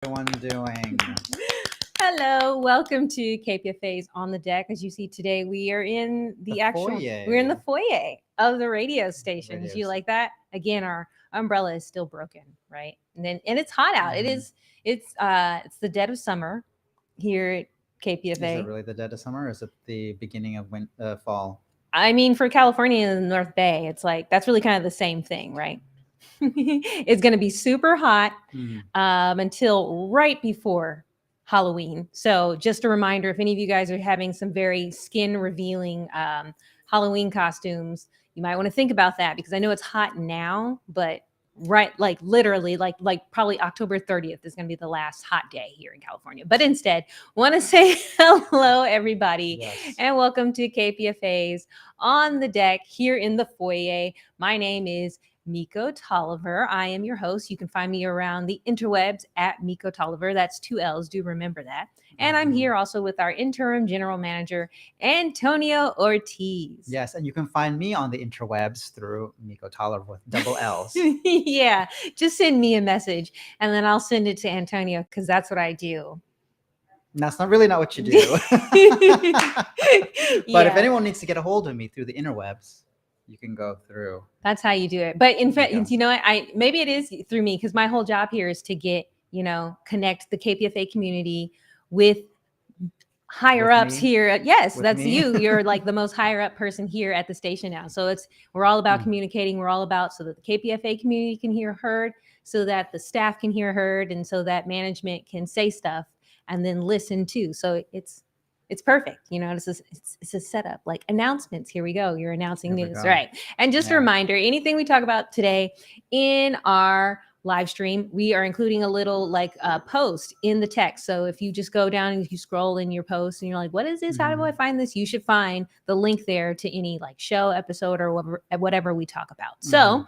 Everyone doing? Hello, welcome to KPFA's On the Deck. As you see today, we are in the foyer. we're in the foyer of the radio station. Radios. Do you like that? Again, our umbrella is still broken, right? And it's hot out. It's the dead of summer here at KPFA. Is it really the dead of summer, or is it the beginning of fall? I mean, for California and the North Bay, it's like that's really kind of the same thing, right? It's going to be super hot until right before Halloween. So just a reminder, if any of you guys are having some very skin revealing Halloween costumes, you might want to think about that, because I know it's hot now, but literally probably October 30th is going to be the last hot day here in California. But instead, want to say hello, everybody, Yes. and welcome to KPFA's On the Deck here in the foyer. My name is mikO Tolliver. I am your host. You can find me around the interwebs at mikO Tolliver. That's 2 L's. Do remember that. And I'm here also with our interim general manager, Antonio Ortiz. Yes, and you can find me on the interwebs through mikO Tolliver with double L's. Yeah, just send me a message and then I'll send it to Antonio, because that's what I do. That's not what you do. But if anyone needs to get a hold of me through the interwebs, you can go through. That's how you do it. But in fact, you know what? Maybe it is through me, because my whole job here is to get, connect the KPFA community with higher ups here. Yes, that's you. You're like the most higher up person here at the station now. So we're all about communicating. We're all about so that the KPFA community can hear heard, so that the staff can hear heard, and so that management can say stuff and then listen too. So it's perfect. It's a setup, like announcements. Here we go. You're announcing news, right? And just a reminder, anything we talk about today in our live stream, we are including a little post in the text. So if you just go down and you scroll in your post and you're like, what is this? How do I find this? You should find the link there to any show, episode, or whatever we talk about. So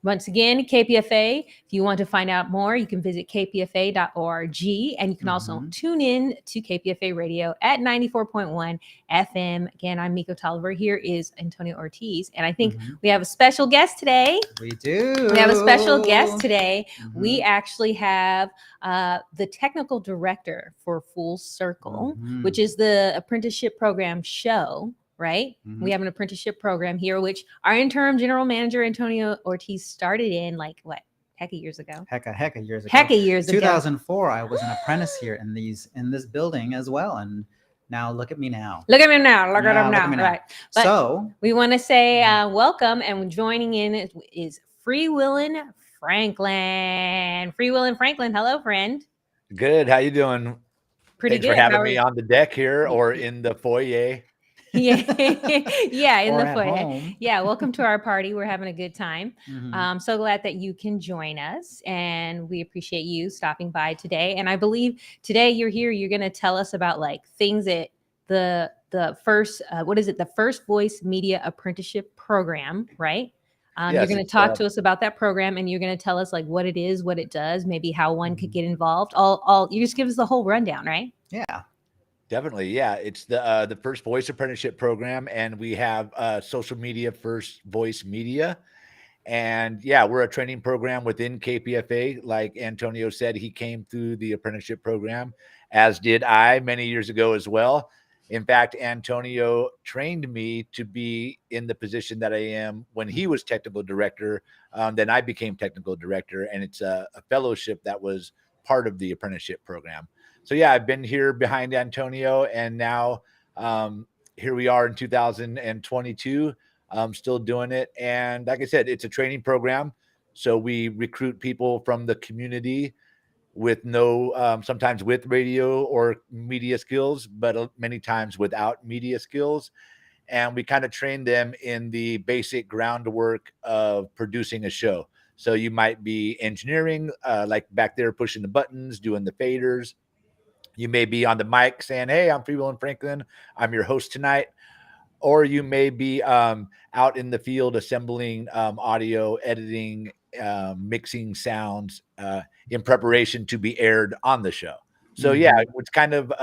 once again, KPFA, if you want to find out more, you can visit kpfa.org, and you can also tune in to KPFA radio at 94.1 FM. Again, I'm mikO Tolliver. Here is Antonio Ortiz, and I think we have a special guest today. We do. We have a special guest today. We actually have the technical director for Full Circle, which is the apprenticeship program show. Right? We have an apprenticeship program here, which our interim general manager, Antonio Ortiz, started in heck of years ago. Heck of years ago. Heck of years ago. 2004, I was an apprentice here in this building as well. And now look at me now. Look at me now. Look at him now. Right. But so we want to say welcome, and joining in is Freewillin Franklin. Freewillin Franklin. Hello, friend. Good. How you doing? Pretty Thanks good. for having me on the deck here or in the foyer. Yeah, in the foyer. Home. Yeah, welcome to our party. We're having a good time. I'm so glad that you can join us, and we appreciate you stopping by today. And I believe today you're here. You're going to tell us about things that the first the First Voice Media Apprenticeship Program, right? Yes, you're going to talk to us about that program, and you're going to tell us what it is, what it does, maybe how one could get involved. You just give us the whole rundown, right? Yeah. Definitely. Yeah. It's the First Voice Apprenticeship Program, and we have social media, First Voice Media. And yeah, we're a training program within KPFA. Like Antonio said, he came through the apprenticeship program, as did I many years ago as well. In fact, Antonio trained me to be in the position that I am when he was technical director. Then I became technical director, and it's a fellowship that was part of the apprenticeship program. So yeah, I've been here behind Antonio, and now here we are in 2022, still doing it. And like I said, it's a training program. So we recruit people from the community with sometimes with radio or media skills, but many times without media skills. And we kind of train them in the basic groundwork of producing a show. So you might be engineering, like back there, pushing the buttons, doing the faders. You may be on the mic saying, hey, I'm Freewillin Franklin. I'm your host tonight. Or you may be out in the field assembling audio, editing, mixing sounds in preparation to be aired on the show. So yeah, it's kind of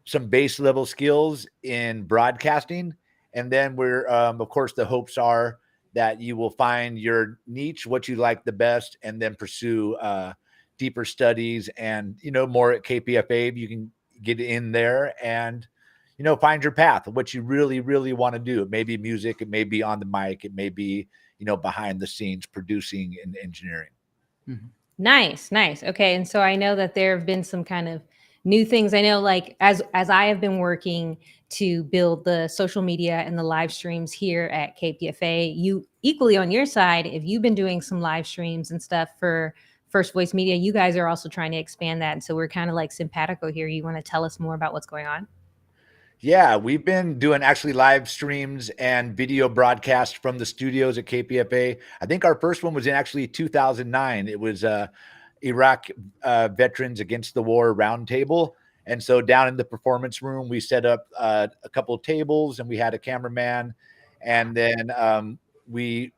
some base level skills in broadcasting. And then we're, of course, the hopes are that you will find your niche, what you like the best, and then pursue deeper studies and, more at KPFA, you can get in there and, find your path, what you really, really want to do. It may be music, it may be on the mic, it may be, behind the scenes producing and engineering. Mhm. Nice. Okay. And so I know that there have been some kind of new things. I know, like, as I have been working to build the social media and the live streams here at KPFA, you equally on your side, if you've been doing some live streams and stuff for First Voice Media, you guys are also trying to expand that. And so we're kind of like simpatico here. You want to tell us more about what's going on? Yeah, we've been doing actually live streams and video broadcasts from the studios at KPFA. I think our first one was in actually 2009. It was Iraq Veterans Against the War Roundtable. And so down in the performance room, we set up a couple of tables and we had a cameraman. And then we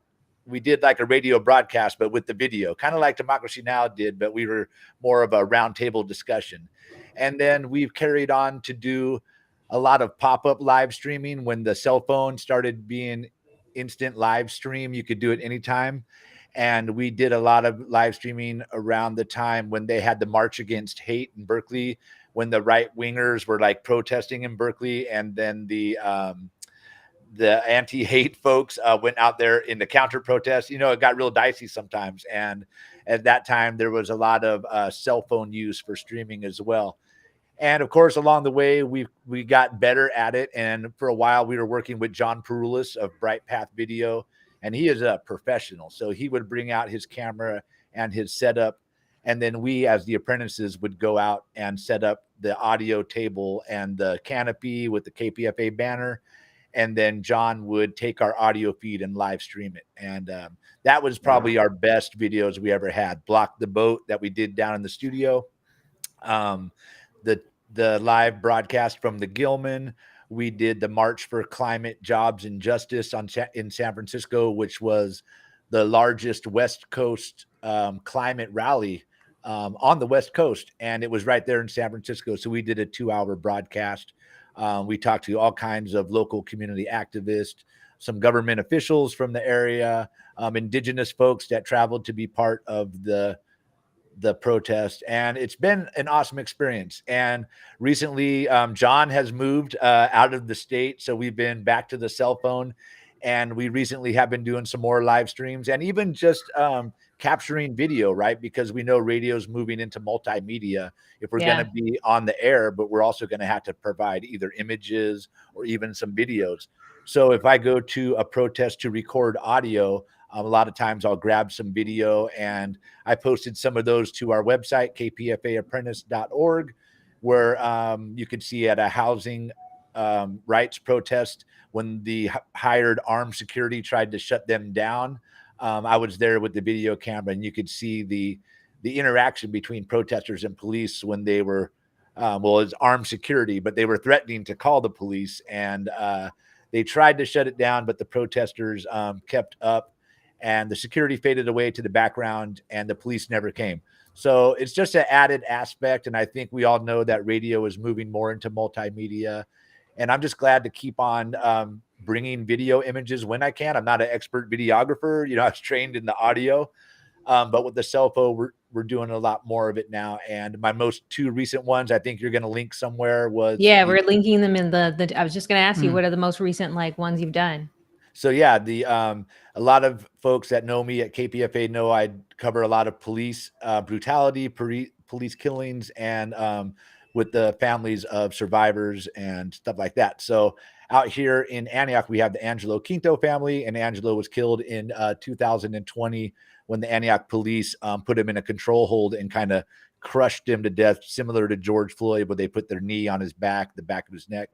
did like a radio broadcast, but with the video, kind of like Democracy Now! Did, but we were more of a roundtable discussion. And then we've carried on to do a lot of pop-up live streaming. When the cell phone started being instant live stream, you could do it anytime. And we did a lot of live streaming around the time when they had the March Against Hate in Berkeley, when the right wingers were like protesting in Berkeley. And then the anti-hate folks went out there in the counter protest. It got real dicey sometimes. And at that time, there was a lot of cell phone use for streaming as well. And of course, along the way, we got better at it. And for a while, we were working with John Perulis of Bright Path Video, and he is a professional. So he would bring out his camera and his setup. And then we, as the apprentices, would go out and set up the audio table and the canopy with the KPFA banner. And then John would take our audio feed and live stream it. And that was probably our best videos we ever had. Block the Boat that we did down in the studio. The live broadcast from the Gilman. We did the March for Climate, Jobs, and Justice in San Francisco, which was the largest West Coast climate rally on the West Coast. And it was right there in San Francisco. So we did a 2-hour broadcast. We talked to all kinds of local community activists, some government officials from the area, indigenous folks that traveled to be part of the protest. And it's been an awesome experience. And recently, John has moved out of the state. So we've been back to the cell phone. And we recently have been doing some more live streams and even just capturing video, right? Because we know radio is moving into multimedia if we're going to be on the air, but we're also going to have to provide either images or even some videos. So if I go to a protest to record audio, a lot of times I'll grab some video, and I posted some of those to our website, kpfaapprentice.org, where you could see at a housing rights protest when the hired armed security tried to shut them down. I was there with the video camera, and you could see the interaction between protesters and police when they were, it's armed security, but they were threatening to call the police, and they tried to shut it down, but the protesters kept up. And the security faded away to the background, and the police never came. So it's just an added aspect. And I think we all know that radio is moving more into multimedia. And I'm just glad to keep on bringing video images when I can. I'm not an expert videographer. I was trained in the audio. But with the cell phone, we're doing a lot more of it now. And my most 2 recent ones, I think you're going to link somewhere, was we're linking them in the I was just going to ask you, what are the most recent ones you've done? So yeah, a lot of folks that know me at KPFA know I cover a lot of police brutality, police killings, and with the families of survivors and stuff like that. So out here in Antioch, we have the Quinto family, and Angelo was killed in 2020 when the Antioch police put him in a control hold and kind of crushed him to death, similar to George Floyd, where they put their knee on his back, the back of his neck.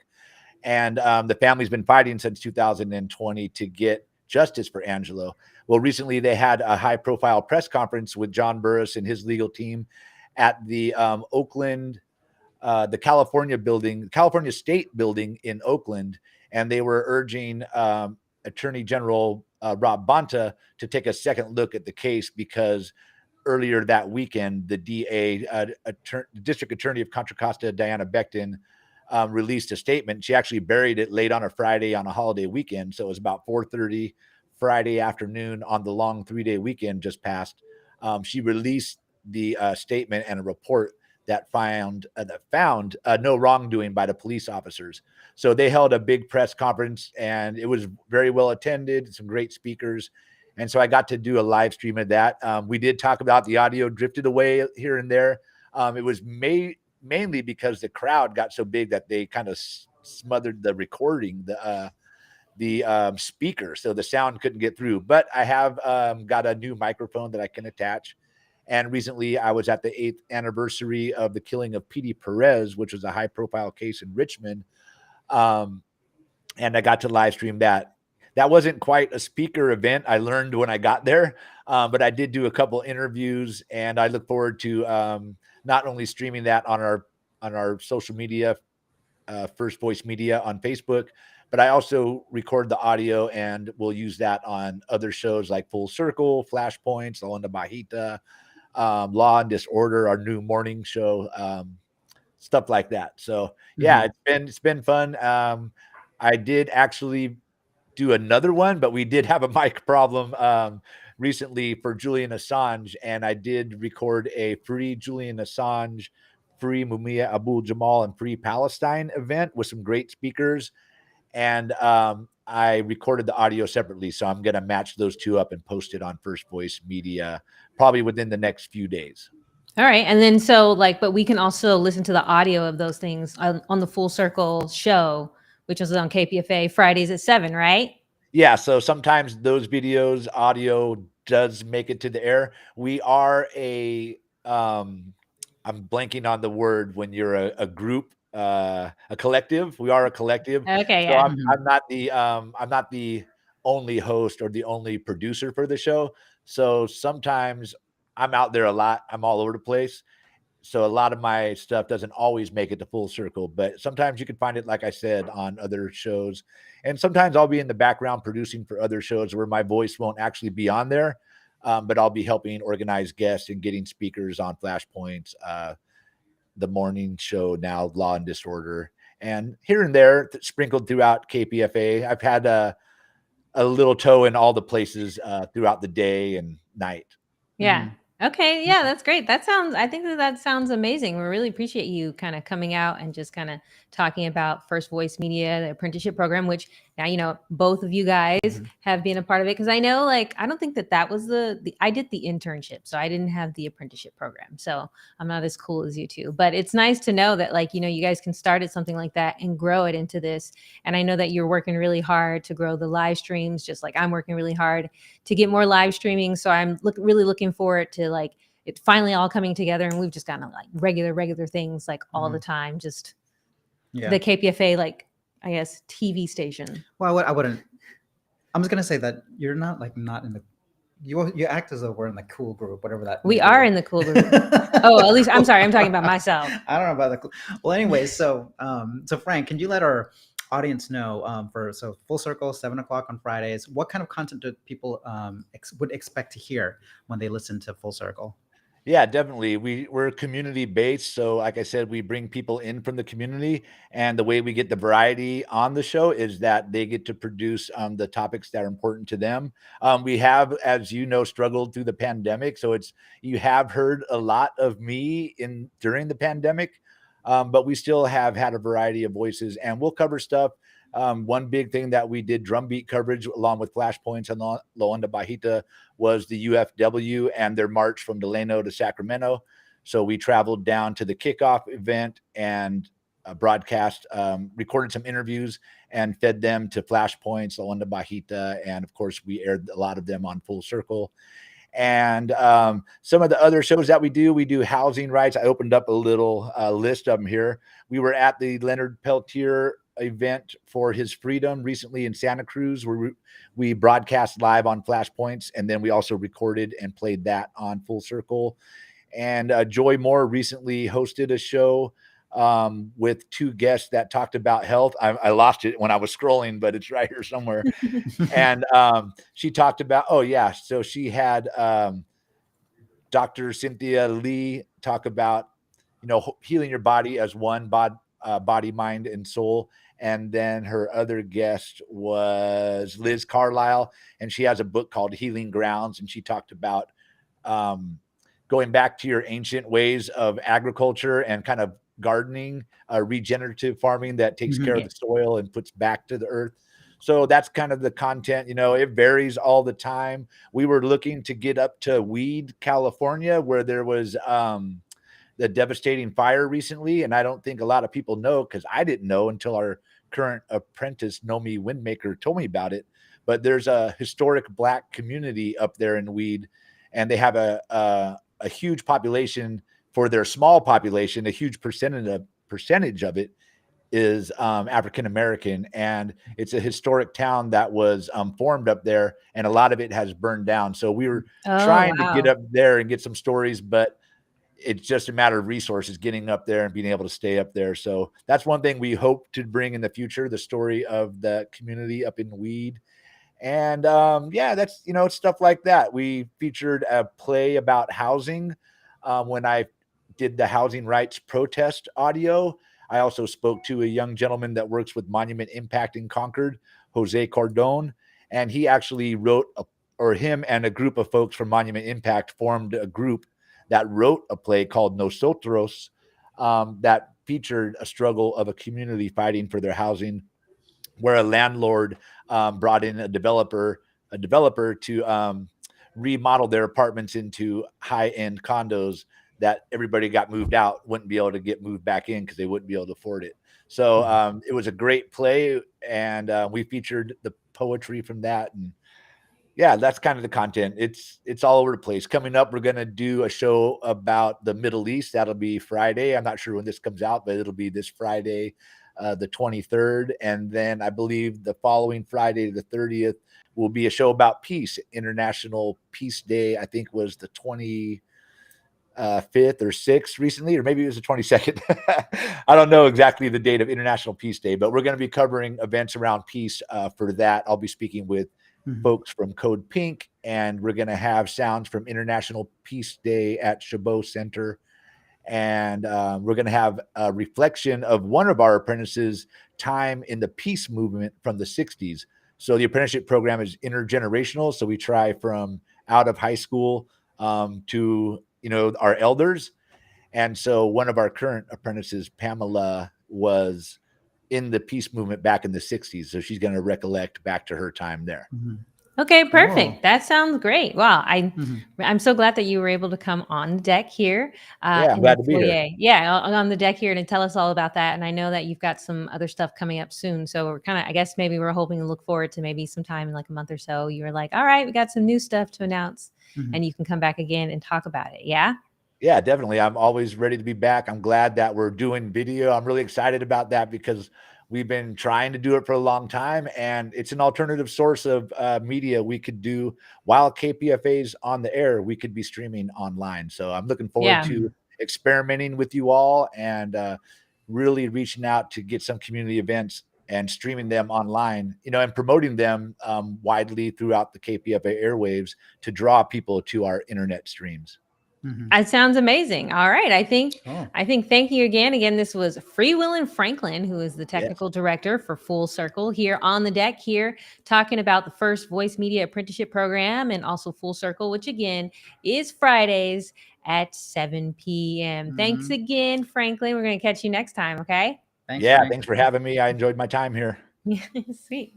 And the family's been fighting since 2020 to get justice for Angelo. Well, recently they had a high-profile press conference with John Burris and his legal team at the Oakland, the California State Building in Oakland, and they were urging Attorney General Rob Bonta to take a second look at the case, because earlier that weekend, the District Attorney of Contra Costa, Diana Becton, released a statement. She actually buried it late on a Friday on a holiday weekend. So it was about 4:30 Friday afternoon on the long 3-day weekend just passed. She released the statement and a report that found no wrongdoing by the police officers. So they held a big press conference, and it was very well attended, some great speakers. And so I got to do a live stream of that. We did talk about the audio drifted away here and there. It was mainly because the crowd got so big that they kind of smothered the recording, the speaker, so the sound couldn't get through. But I have got a new microphone that I can attach. And recently I was at the 8th anniversary of the killing of Pedie Perez, which was a high profile case in Richmond. And I got to live stream that. That wasn't quite a speaker event. I learned when I got there, but I did do a couple interviews, and I look forward to not only streaming that on our social media, First Voice Media on Facebook, but I also record the audio and we'll use that on other shows like Full Circle, Flashpoints, Onda Bajita, Law and Disorder, our new morning show, stuff like that. So yeah, it's been fun. I did actually do another one, but we did have a mic problem recently for Julian Assange, and I did record a Free Julian Assange, Free Mumia Abu Jamal, and Free Palestine event with some great speakers. And I recorded the audio separately, so I'm going to match those two up and post it on First Voice Media probably within the next few days. All right. And then but we can also listen to the audio of those things on the Full Circle show, which is on KPFA Fridays at 7, right? Yeah. So sometimes those videos, audio does make it to the air. We are I'm blanking on the word when you're a group, a collective. We are a collective. Okay. So Yeah. I'm not the only host or the only producer for the show. So sometimes I'm out there a lot. I'm all over the place. So a lot of my stuff doesn't always make it to Full Circle, but sometimes you can find it, like I said, on other shows. And sometimes I'll be in the background producing for other shows where my voice won't actually be on there. But I'll be helping organize guests and getting speakers on Flashpoints, the morning show now, Law and Disorder, and here and there sprinkled throughout KPFA. I've had a little toe in all the places throughout the day and night. Yeah. Okay. Yeah, that's great. I think that sounds amazing. We really appreciate you kind of coming out and just kind of talking about First Voice Media, the apprenticeship program, which now, both of you guys have been a part of it. Cause I know, I don't think that was I did the internship, so I didn't have the apprenticeship program. So I'm not as cool as you two, but it's nice to know that you guys can start at something like that and grow it into this. And I know that you're working really hard to grow the live streams, just like I'm working really hard to get more live streaming. So I'm really looking forward to it finally all coming together, and we've just gotten regular things all the time. Just the KPFA, I guess, TV station. Well, I wouldn't. I'm just gonna say that you're not not in the. You act as though we're in the cool group, whatever that. We are in the cool group. Oh, at least I'm sorry. I'm talking about myself. I don't know about the. Well, anyway, so Frank, can you let our audience know so Full Circle 7 o'clock on Fridays? What kind of content do people would expect to hear when they listen to Full Circle? Yeah, definitely. We're community based. So like I said, we bring people in from the community, and the way we get the variety on the show is that they get to produce the topics that are important to them. We have, as you know, struggled through the pandemic. So you have heard a lot of me during the pandemic, but we still have had a variety of voices, and we'll cover stuff. One big thing that we did drumbeat coverage along with Flashpoints and Onda Bajita was the UFW and their march from Delano to Sacramento. So we traveled down to the kickoff event and broadcast, recorded some interviews and fed them to Flashpoints, Onda Bajita. And of course, we aired a lot of them on Full Circle. And some of the other shows that we do housing rights. I opened up a little list of them here. We were at the Leonard Peltier event for his freedom recently in Santa Cruz, where we broadcast live on Flashpoints, and then we also recorded and played that on Full Circle. And Joy Moore recently hosted a show with two guests that talked about health. I lost it when I was scrolling, but it's right here somewhere. And she talked about, so she had Dr. Cynthia Lee talk about, healing your body as one body, mind, and soul. And then her other guest was Liz Carlisle, and she has a book called Healing Grounds, and she talked about going back to your ancient ways of agriculture and kind of gardening, regenerative farming that takes care of the soil and puts back to the earth. So that's kind of the content. It varies all the time. We were looking to get up to Weed, California, where there was the devastating fire recently. And I don't think a lot of people know, because I didn't know until our current apprentice, Nomi Windmaker, told me about it. But there's a historic Black community up there in Weed, and they have a huge population. For their small population, a huge percentage of it is African American, and it's a historic town that was formed up there, and a lot of it has burned down. So we were trying to get up there and get some stories, but it's just a matter of resources getting up there and being able to stay up there. So that's one thing we hope to bring in the future, the story of the community up in Weed. And that's, it's stuff like that. We featured a play about housing when I did the housing rights protest audio. I also spoke to a young gentleman that works with Monument Impact in Concord, Jose Cordon, and he actually him and a group of folks from Monument Impact formed a group that wrote a play called Nosotros that featured a struggle of a community fighting for their housing, where a landlord brought in a developer to remodel their apartments into high-end condos that everybody got moved out wouldn't be able to get moved back in because they wouldn't be able to afford it. So it was a great play, and we featured the poetry from that. And yeah, that's kind of the content. It's all over the place. Coming up, we're going to do a show about the Middle East. That'll be Friday. I'm not sure when this comes out, but it'll be this Friday, the 23rd. And then I believe the following Friday, the 30th, will be a show about peace. International Peace Day, I think, was the 25th or 6th recently, or maybe it was the 22nd. I don't know exactly the date of International Peace Day, but we're going to be covering events around peace for that. I'll be speaking with folks from Code Pink, and we're going to have sounds from International Peace Day at Chabot Center. And we're going to have a reflection of one of our apprentices' time in the peace movement from the 60s. So the apprenticeship program is intergenerational. So we try from out of high school to our elders. And so one of our current apprentices, Pamela, was in the peace movement back in the 60s. So she's going to recollect back to her time there. Okay, perfect. Cool. That sounds great. Wow. I'm so glad that you were able to come on the deck here. I'm glad to be here. Yeah, on the deck here, and tell us all about that. And I know that you've got some other stuff coming up soon. So we're kind of, I guess maybe we're hoping to look forward to maybe sometime in like a month or so. You were like, all right, we got some new stuff to announce, and you can come back again and talk about it. Yeah? Yeah, definitely. I'm always ready to be back. I'm glad that we're doing video. I'm really excited about that because we've been trying to do it for a long time, and it's an alternative source of media we could do while KPFA's on the air. We could be streaming online. So I'm looking forward to experimenting with you all and really reaching out to get some community events and streaming them online, and promoting them widely throughout the KPFA airwaves to draw people to our internet streams. That sounds amazing. All right. I think thank you again. Again, this was Freewillin Franklin, who is the technical director for Full Circle, here on the deck here, talking about the first voice media apprenticeship program, and also Full Circle, which again is Fridays at 7 p.m. Thanks again, Franklin. We're going to catch you next time. Okay. Thanks for having me. I enjoyed my time here. Sweet.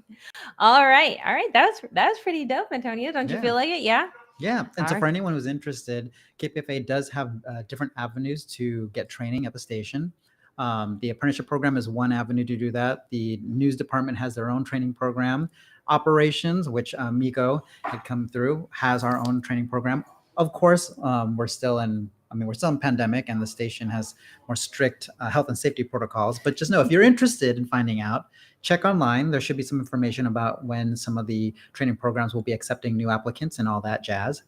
All right. That was pretty dope, Antonio. Don't you feel like it? Yeah. Yeah. And so for anyone who's interested, KPFA does have different avenues to get training at the station. The apprenticeship program is one avenue to do that. The news department has their own training program. Operations, which mikO had come through, has our own training program. Of course, we're still in pandemic, and the station has more strict health and safety protocols. But just know, if you're interested in finding out, check online. There should be some information about when some of the training programs will be accepting new applicants and all that jazz.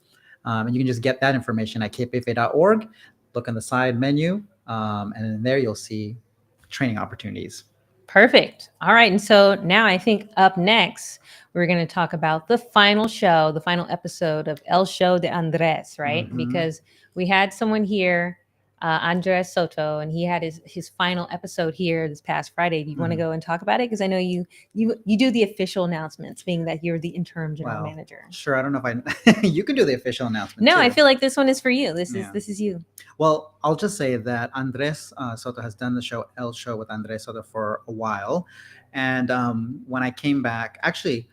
And you can just get that information at kpfa.org. Look on the side menu, and in there you'll see training opportunities. Perfect. All right. And so now I think up next, we're going to talk about the final show, the final episode of El Show de Andres, right? Because we had someone here Andres Soto, and he had his final episode here this past Friday. Do you want to go and talk about it? Because I know you do the official announcements, being that you're the interim general manager. Sure. I don't know if you can do the official announcement. No, too. I feel like this one is for you. This is you. Well, I'll just say that Andres Soto has done the show El Show with Andres Soto for a while, and when I came back, actually,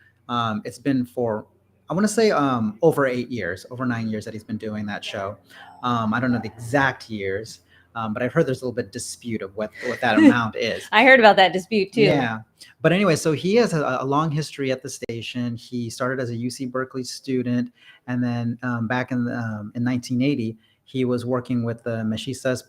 it's been for, I want to say over 8 years, over 9 years that he's been doing that show. I don't know the exact years, but I've heard there's a little bit dispute of what that amount is. I heard about that dispute too. Yeah. But anyway, so he has a long history at the station. He started as a UC Berkeley student, and then back in 1980, he was working with the Mexistas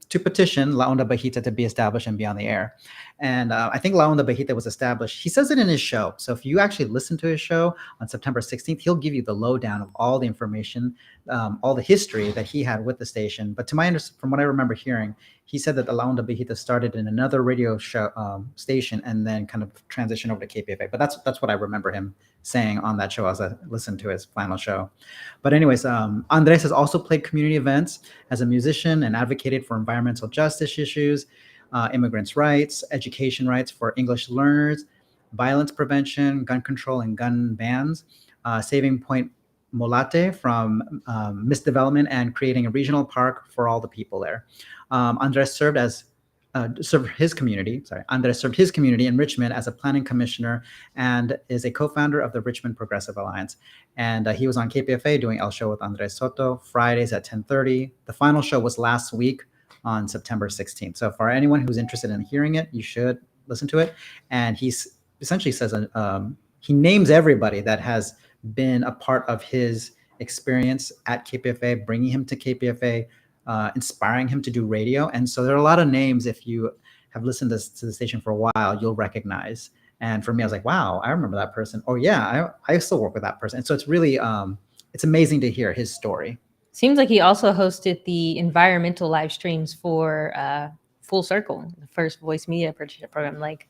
to petition La Onda Bajita to be established and be on the air. And I think La Onda Bajita was established. He says it in his show. So if you actually listen to his show on September 16th, he'll give you the lowdown of all the information, all the history that he had with the station. But from what I remember hearing, he said that the La Onda Bajita started in another radio show station and then kind of transitioned over to KPFA. But that's what I remember him saying on that show as I listened to his final show. But anyways, Andres has also played community events as a musician and advocated for environmental justice issues, immigrants' rights, education rights for English learners, violence prevention, gun control and gun bans, saving Point Molate from misdevelopment, and creating a regional park for all the people there. Andres served his community in Richmond as a planning commissioner and is a co-founder of the Richmond Progressive Alliance. And he was on KPFA doing El Show with Andres Soto Fridays at 10:30. The final show was last week on September 16th. So for anyone who's interested in hearing it, you should listen to it. And he essentially says he names everybody that has been a part of his experience at KPFA, bringing him to KPFA, inspiring him to do radio. And so there are a lot of names, if you have listened to the station for a while, you'll recognize. And for me, I was like, wow, I remember that person. Oh yeah, I still work with that person. And so it's really, it's amazing to hear his story. Seems like he also hosted the environmental live streams for Full Circle, the first voice media apprenticeship program, like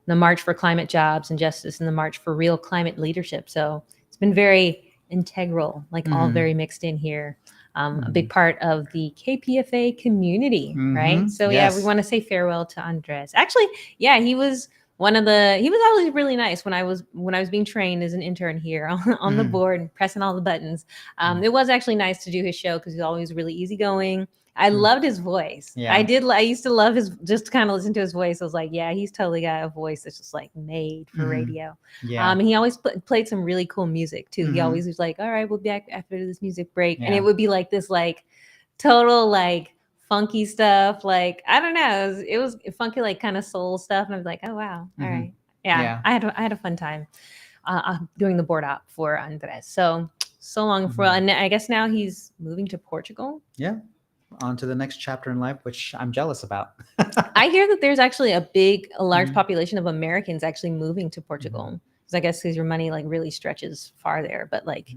the March for Climate Jobs and Justice and the March for Real Climate Leadership. So it's been very integral, like all very mixed in here. A big part of the KPFA community, right? So yeah, we want to say farewell to Andres. Actually, yeah, he was always really nice when I was being trained as an intern here on the board and pressing all the buttons. It was actually nice to do his show because he's always really easygoing. I loved his voice. Yeah. I used to love just to kind of listen to his voice. I was like, yeah, he's totally got a voice that's just like made for radio. Yeah. And he always played some really cool music too. He always was like, all right, we'll be back after this music break. Yeah. And it would be like this, like total, like funky stuff. Like, I don't know. It was funky, like kind of soul stuff. And I was like, oh, wow. All right. Yeah. I had a fun time doing the board op for Andres. So long for, and I guess now he's moving to Portugal. Yeah. On to the next chapter in life, which I'm jealous about. I hear that there's actually a large population of Americans actually moving to Portugal. Because I guess because your money like really stretches far there. But like,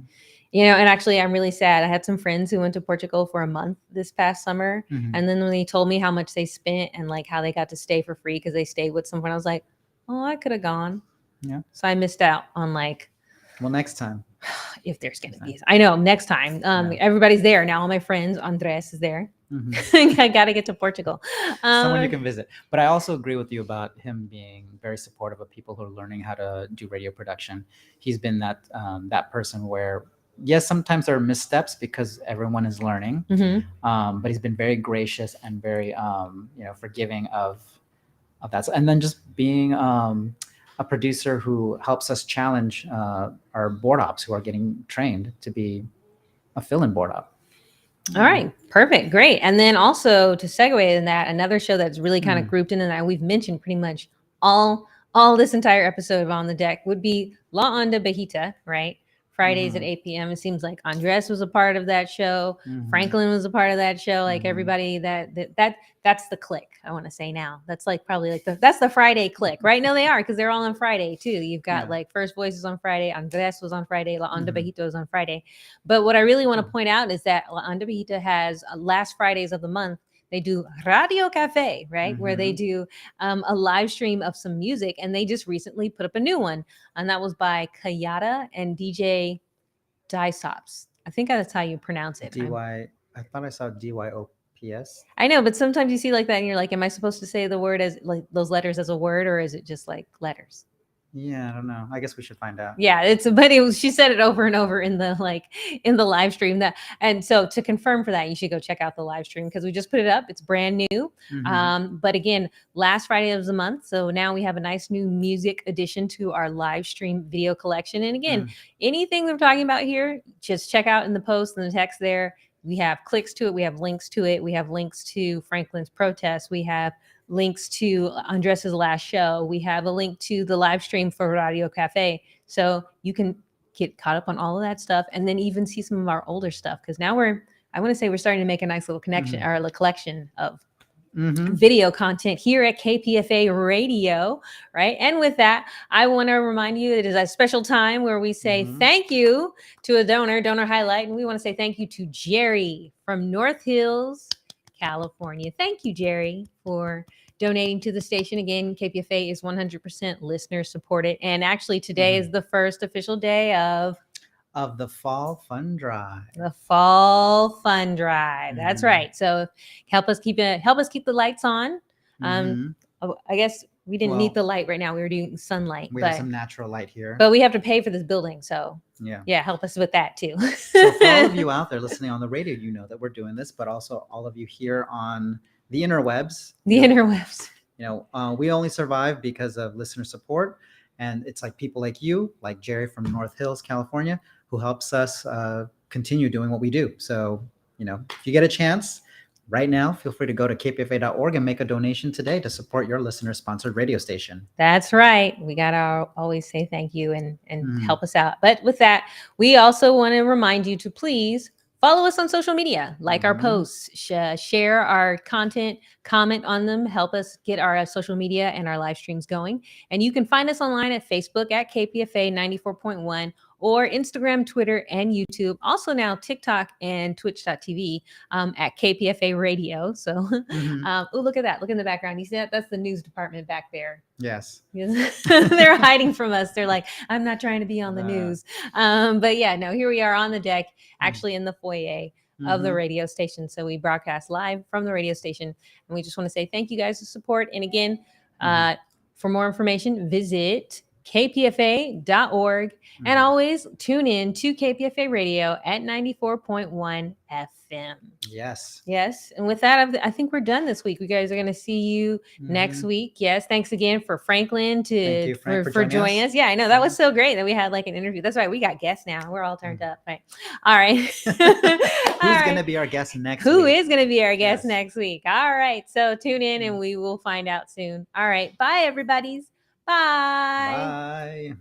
and actually I'm really sad. I had some friends who went to Portugal for a month this past summer. And then when they told me how much they spent and like how they got to stay for free because they stayed with someone, I was like, oh, I could have gone. Yeah. So I missed out on like. Well, next time. If there's going to be, I know next time, everybody's there now. All my friends, Andres is there. I got to get to Portugal. Someone you can visit. But I also agree with you about him being very supportive of people who are learning how to do radio production. He's been that person where, yes, sometimes there are missteps because everyone is learning. But he's been very gracious and very, forgiving of that. And then just being a producer who helps us challenge our board ops who are getting trained to be a fill-in board op. All right, perfect, great. And then also to segue in that, another show that's really kind of grouped in that we've mentioned pretty much all this entire episode of On the Deck would be La Onda Bajita, right? Fridays at 8 p.m. It seems like Andres was a part of that show. Franklin was a part of that show. Like everybody that's the clique. I want to say now. That's like probably like that's the Friday clique, right? No, they are because they're all on Friday too. You've got like First Voices on Friday. Andres was on Friday. La Onda Bajita was on Friday. But what I really want to point out is that La Onda Bajita has last Fridays of the month. They do Radio Café, right? Where they do a live stream of some music. And they just recently put up a new one. And that was by Kayatta and DJ DYOPS. I think that's how you pronounce it. I thought I saw DYOPS. I know, but sometimes you see like that and you're like, am I supposed to say the word as like those letters as a word, or is it just like letters? Yeah, I don't know. I guess we should find out. Yeah, she said it over and over in the live stream and so to confirm for that, you should go check out the live stream because we just put it up. It's brand new. But again, last Friday of the month. So now we have a nice new music addition to our live stream video collection. And again, anything we're talking about here, just check out in the post and the text there. We have clicks to it. We have links to it. We have links to Franklin's protest. We have links to Andres's last show. We have a link to the live stream for Radio Café. So you can get caught up on all of that stuff and then even see some of our older stuff. Because now we're starting to make a nice little connection or a collection of video content here at KPFA Radio, right? And with that, I want to remind you it is a special time where we say thank you to a donor highlight. And we want to say thank you to Jerry from North Hills, California. Thank you, Jerry, for donating to the station. Again, KPFA is 100% listener supported. And actually today is the first official day of the Fall Fund Drive. The Fall Fund Drive. That's right. So help us keep the lights on. I guess we didn't need the light right now. We were doing sunlight. We have some natural light here. But we have to pay for this building. So yeah, help us with that too. So for all of you out there listening on the radio, you know that we're doing this, but also all of you here on the interwebs. We only survive because of listener support. And it's like people like you, like Jerry from North Hills, California, who helps us continue doing what we do. So, if you get a chance right now, feel free to go to kpfa.org and make a donation today to support your listener-sponsored radio station. That's right. We got to always say thank you and help us out. But with that, we also want to remind you to please follow us on social media, like our posts, share our content, comment on them, help us get our social media and our live streams going. And you can find us online at Facebook at KPFA 94.1 or Instagram, Twitter, and YouTube. Also now TikTok and Twitch.tv at KPFA Radio. So, look at that. Look in the background. You see that? That's the news department back there. Yes. They're hiding from us. They're like, I'm not trying to be on the news. But yeah, no, here we are on the deck, actually in the foyer of the radio station. So we broadcast live from the radio station. And we just want to say thank you guys for support. And again, for more information, visit kpfa.org and always tune in to KPFA Radio at 94.1 FM. Yes. And with that, I think we're done this week. You guys are going to see you next week. Yes. Thanks again for Franklin for joining us. Yeah, I know that was so great that we had like an interview. That's right. We got guests now. We're all turned up. Right. All right. Who's going to be our guest next week? Who is going to be our guest next week? All right. So tune in and we will find out soon. All right. Bye, everybody. Bye. Bye.